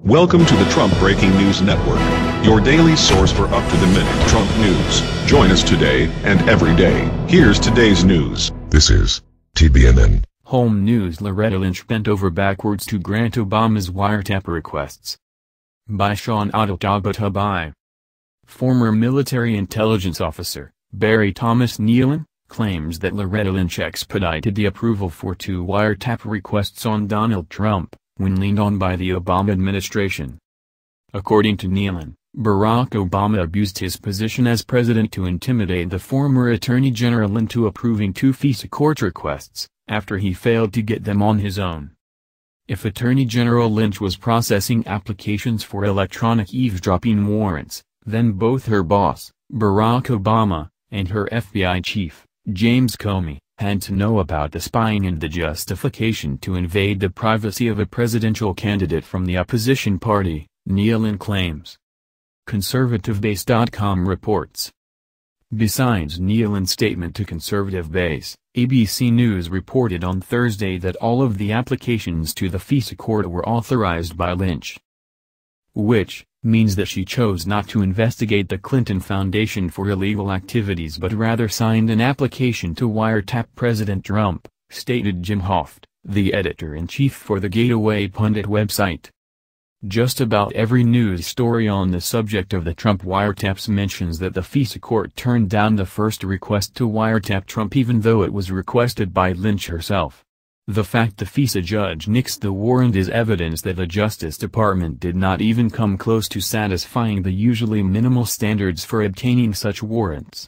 Welcome to the Trump Breaking News Network, your daily source for up-to-the-minute Trump news. Join us today and every day. Here's today's news. This is TBNN. Home News. Loretta Lynch bent over backwards to grant Obama's wiretap requests. By Sean Adel-Tabatabai. Former military intelligence officer, Barry Thomas Neallon, claims that Loretta Lynch expedited the approval for 2 wiretap requests on Donald Trump, when leaned on by the Obama administration. According to Neallon, Barack Obama abused his position as president to intimidate the former Attorney General into approving 2 FISA Court requests, after he failed to get them on his own. If Attorney General Lynch was processing applications for electronic eavesdropping warrants, then both her boss, Barack Obama, and her FBI chief, James Comey, had to know about the spying and the justification to invade the privacy of a presidential candidate from the opposition party, Neallon claims. ConservativeBase.com reports. Besides Neallon's statement to Conservative Base, ABC News reported on Thursday that all of the applications to the FISA Court were authorized by Lynch. Which means that she chose not to investigate the Clinton Foundation for illegal activities but rather signed an application to wiretap President Trump, stated Jim Hoft, the editor-in-chief for the Gateway Pundit website. Just about every news story on the subject of the Trump wiretaps mentions that the FISA Court turned down the first request to wiretap Trump even though it was requested by Lynch herself. The fact the FISA judge nixed the warrant is evidence that the Justice Department did not even come close to satisfying the usually minimal standards for obtaining such warrants.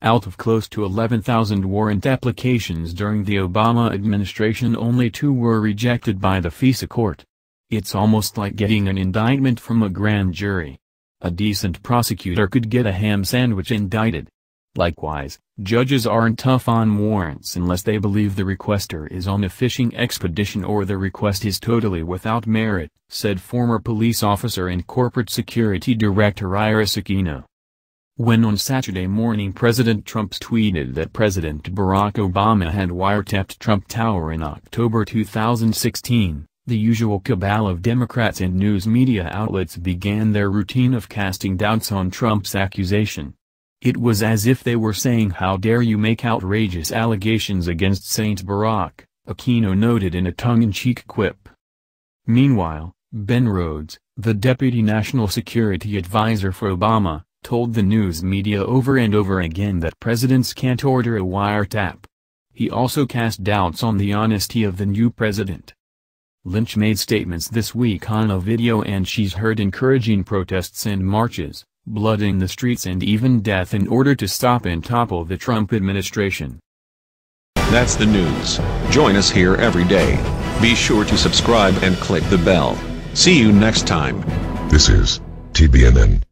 Out of close to 11,000 warrant applications during the Obama administration, only 2 were rejected by the FISA Court. It's almost like getting an indictment from a grand jury. A decent prosecutor could get a ham sandwich indicted. Likewise, judges aren't tough on warrants unless they believe the requester is on a fishing expedition or the request is totally without merit, said former police officer and corporate security director Ira Sakino. When on Saturday morning President Trump tweeted that President Barack Obama had wiretapped Trump Tower in October 2016, the usual cabal of Democrats and news media outlets began their routine of casting doubts on Trump's accusation. It was as if they were saying, "How dare you make outrageous allegations against Saint Barack," Aquino noted in a tongue-in-cheek quip. Meanwhile, Ben Rhodes, the deputy national security advisor for Obama, told the news media over and over again that presidents can't order a wiretap. He also cast doubts on the honesty of the new president. Lynch made statements this week on a video and she's heard encouraging protests and marches, blood in the streets and even death in order to stop and topple the Trump administration. That's the news. Join us here every day. Be sure to subscribe and click the bell. See you next time. This is TBNN.